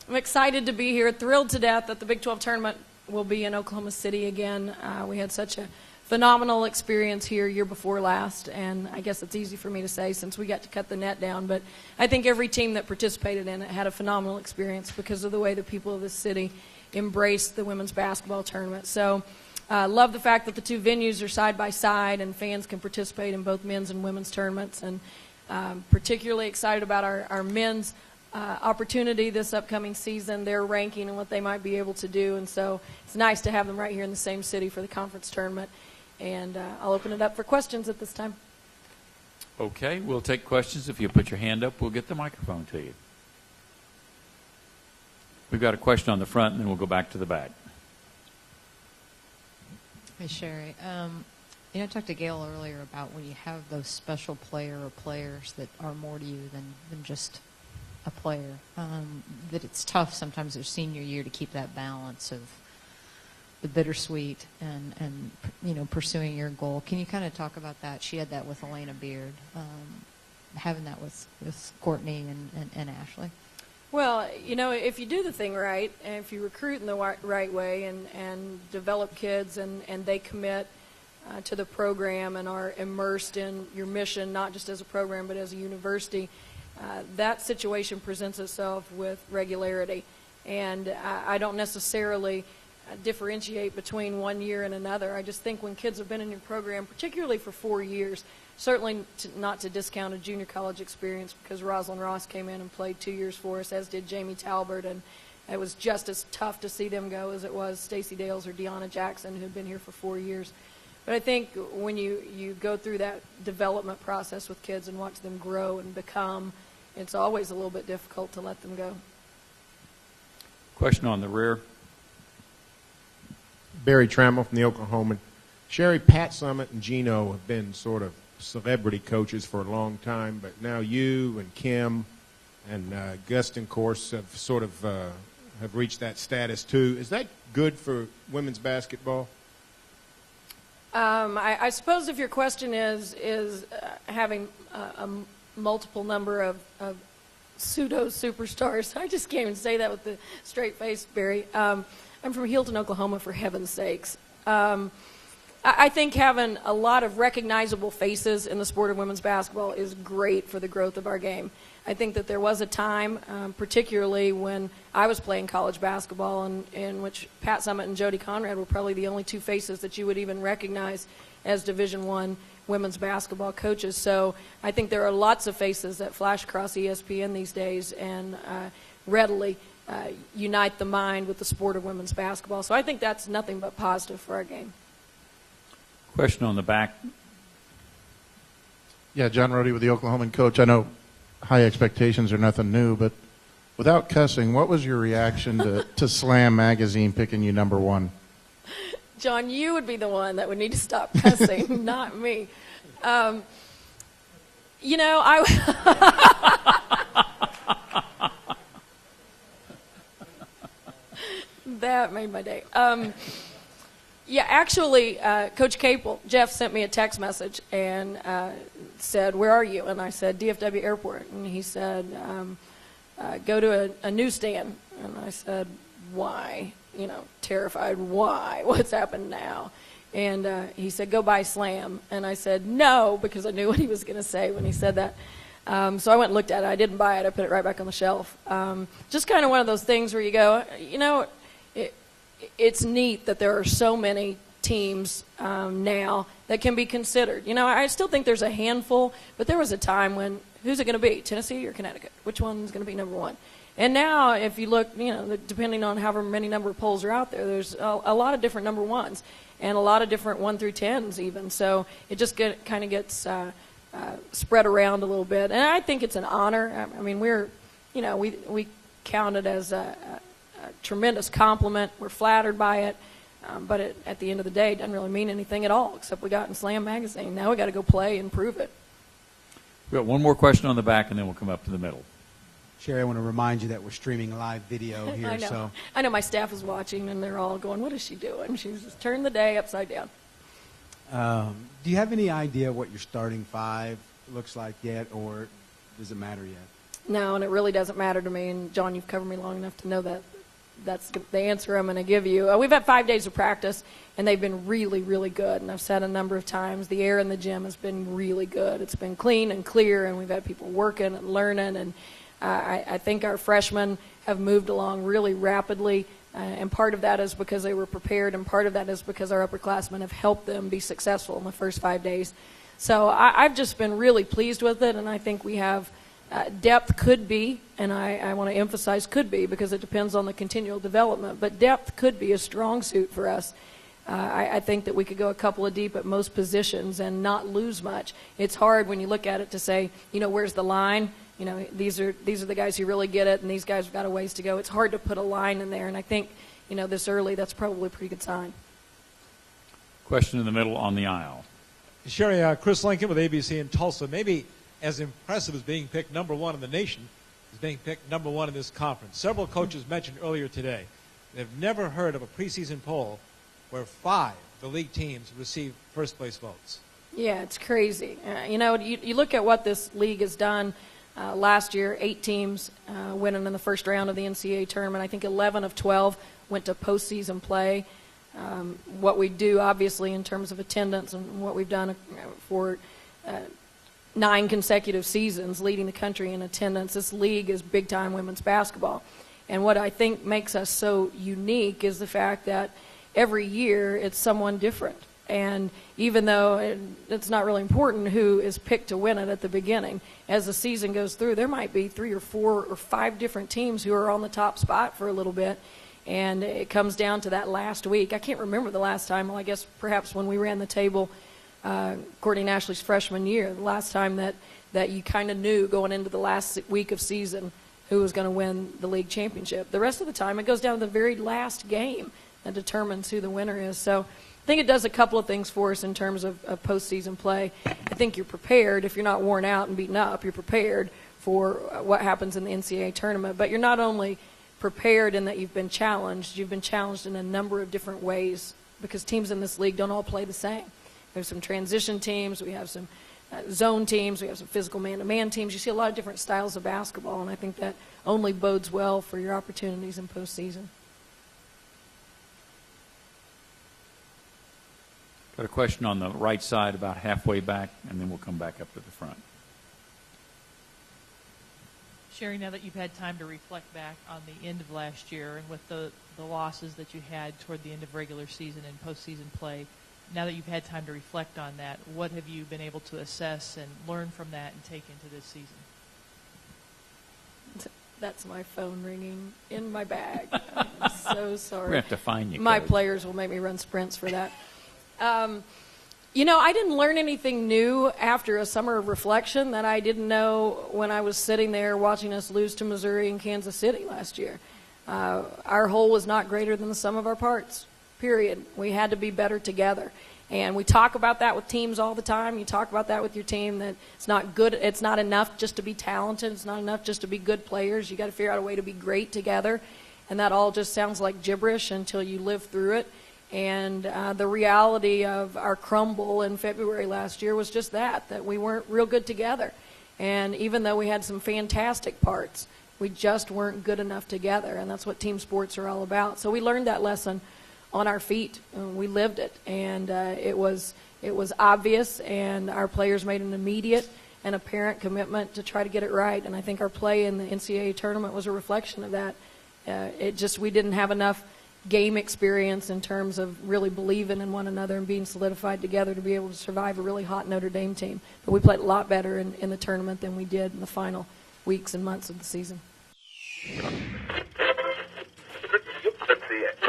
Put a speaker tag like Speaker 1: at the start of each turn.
Speaker 1: I'm excited to be here, thrilled to death that the Big 12 tournament will be in Oklahoma City again. We had such a phenomenal experience here year before last, and I guess it's easy for me to say since we got to cut the net down, but I think every team that participated in it had a phenomenal experience because of the way the people of this city embraced the women's basketball tournament. So love the fact that the two venues are side by side and fans can participate in both men's and women's tournaments, and particularly excited about our men's opportunity this upcoming season, their ranking and what they might be able to do. And so it's nice to have them right here in the same city for the conference tournament. And I'll open it up for questions at this time.
Speaker 2: Okay, we'll take questions. If you put your hand up, we'll get the microphone to you. We've got a question on the front, and then we'll go back to the back.
Speaker 3: Hey, Sherri. I talked to Gail earlier about when you have those special player or players that are more to you than just a player, that it's tough sometimes their senior year to keep that balance of the bittersweet and pursuing your goal. Can you kind of talk about that? She had that with Elena Beard, having that with Courtney and Ashley.
Speaker 1: Well, if you do the thing right, and if you recruit in the right way and develop kids and they commit to the program and are immersed in your mission, not just as a program but as a university, that situation presents itself with regularity. And I don't necessarily differentiate between one year and another. I just think when kids have been in your program, particularly for 4 years, certainly not to discount a junior college experience, because Rosalind Ross came in and played 2 years for us, as did Jamie Talbert, and it was just as tough to see them go as it was Stacey Dales or Deanna Jackson, who had been here for 4 years. But I think when you go through that development process with kids and watch them grow and become, it's always a little bit difficult to let them go.
Speaker 2: Question on the rear.
Speaker 4: Barry Trammell from the Oklahoman. Sherri, Pat Summitt and Gino have been sort of celebrity coaches for a long time, but now you and Kim and Gustin, of course, have sort of have reached that status too. Is that good for women's basketball?
Speaker 1: I suppose if your question is having a multiple number of pseudo superstars, I just can't even say that with a straight face, Barry. I'm from Hilton, Oklahoma, for heaven's sakes. I think having a lot of recognizable faces in the sport of women's basketball is great for the growth of our game. I think that there was a time, particularly when I was playing college basketball, in which Pat Summitt and Jody Conrad were probably the only two faces that you would even recognize as Division I women's basketball coaches. So I think there are lots of faces that flash across ESPN these days and readily unite the mind with the sport of women's basketball. So I think that's nothing but positive for our game.
Speaker 2: Question on the back.
Speaker 5: Yeah, John Rohde with the Oklahoman coach. I know high expectations are nothing new, but without cussing, what was your reaction to Slam Magazine picking you number one?
Speaker 1: John, you would be the one that would need to stop cussing, not me. That made my day. Yeah, actually, Coach Capel, Jeff, sent me a text message and said, "Where are you?" And I said, "DFW Airport." And he said, "Go to a newsstand." And I said, "Why?" Terrified. "Why? What's happened now?" And he said, "Go buy Slam." And I said, "No," because I knew what he was going to say when he said that. So I went and looked at it. I didn't buy it. I put it right back on the shelf. Just kind of one of those things where you go, it's neat that there are so many teams now that can be considered. I still think there's a handful, but there was a time when, who's it going to be, Tennessee or Connecticut? Which one's going to be number one? And now, if you look, depending on however many number of polls are out there, there's a lot of different number ones and a lot of different 1 through 10s even. So it just kind of gets spread around a little bit. And I think it's an honor. I mean, we count it as a tremendous compliment. We're flattered by it, but at the end of the day, it doesn't really mean anything at all, except we got in Slam Magazine. Now we got to go play and prove it.
Speaker 2: We've got one more question on the back, and then we'll come up to the middle.
Speaker 6: Sherri, I want to remind you that we're streaming live video here.
Speaker 1: I know my staff is watching, and they're all going, "What is she doing? She's just turned the day upside down."
Speaker 6: Do you have any idea what your starting five looks like yet, or does it matter yet?
Speaker 1: No, and it really doesn't matter to me. And, John, you've covered me long enough to know that that's the answer I'm going to give you. We've had 5 days of practice, and they've been really, really good. And I've said a number of times, the air in the gym has been really good. It's been clean and clear, and we've had people working and learning. And I think our freshmen have moved along really rapidly. And part of that is because they were prepared, and part of that is because our upperclassmen have helped them be successful in the first 5 days. So I've just been really pleased with it, and I think we have depth could be, and I want to emphasize could be because it depends on the continual development, but depth could be a strong suit for us. I think that we could go a couple of deep at most positions and not lose much. It's hard when you look at it to say, where's the line? These are the guys who really get it, and these guys have got a ways to go. It's hard to put a line in there, and I think, this early, that's probably a pretty good sign.
Speaker 2: Question in the middle on the aisle.
Speaker 7: Sherri, Chris Lincoln with ABC in Tulsa. Maybe as impressive as being picked number one in the nation is being picked number one in this conference. Several coaches mentioned earlier today they've never heard of a preseason poll where 5 of the league teams received first-place votes.
Speaker 1: Yeah, it's crazy. You look at what this league has done. Last year, 8 teams winning in the first round of the NCAA tournament. I think 11 of 12 went to postseason play. What we do, obviously, in terms of attendance and what we've done for 9 consecutive seasons leading the country in attendance, this league is big-time women's basketball. And what I think makes us so unique is the fact that every year it's someone different. And even though it's not really important who is picked to win it at the beginning, as the season goes through, there might be 3 or 4 or 5 different teams who are on the top spot for a little bit. And it comes down to that last week. I can't remember the last time. Well, I guess perhaps when we ran the table Courtney and Ashley's freshman year, the last time that you kind of knew going into the last week of season who was going to win the league championship. The rest of the time, it goes down to the very last game that determines who the winner is. So I think it does a couple of things for us in terms of postseason play. I think you're prepared. If you're not worn out and beaten up, you're prepared for what happens in the NCAA tournament. But you're not only prepared in that you've been challenged in a number of different ways because teams in this league don't all play the same. There's some transition teams, we have some zone teams, we have some physical man-to-man teams. You see a lot of different styles of basketball, and I think that only bodes well for your opportunities in postseason.
Speaker 2: Got a question on the right side about halfway back, and then we'll come back up to the front.
Speaker 8: Sherri, now that you've had time to reflect back on the end of last year and with the losses that you had toward the end of regular season and postseason play, now that you've had time to reflect on that, what have you been able to assess and learn from that and take into this season?
Speaker 1: That's my phone ringing in my bag. I'm so sorry.
Speaker 2: We're going to have to find you.
Speaker 1: My
Speaker 2: Coach.
Speaker 1: players will make me run sprints for that. I didn't learn anything new after a summer of reflection that I didn't know when I was sitting there watching us lose to Missouri and Kansas City last year. Our whole was not greater than the sum of our parts, period. We had to be better together. And we talk about that with teams all the time. You talk about that with your team, that it's not good. It's not enough just to be talented. It's not enough just to be good players. You got to figure out a way to be great together. And that all just sounds like gibberish until you live through it. And the reality of our crumble in February last year was just that we weren't real good together. And even though we had some fantastic parts, we just weren't good enough together. And that's what team sports are all about. So we learned that lesson on our feet. We lived it. And it was obvious, and our players made an immediate and apparent commitment to try to get it right. And I think our play in the NCAA tournament was a reflection of that. We didn't have enough game experience in terms of really believing in one another and being solidified together to be able to survive a really hot Notre Dame team. But we played a lot better in the tournament than we did in the final weeks and months of the season.
Speaker 9: Let's see it.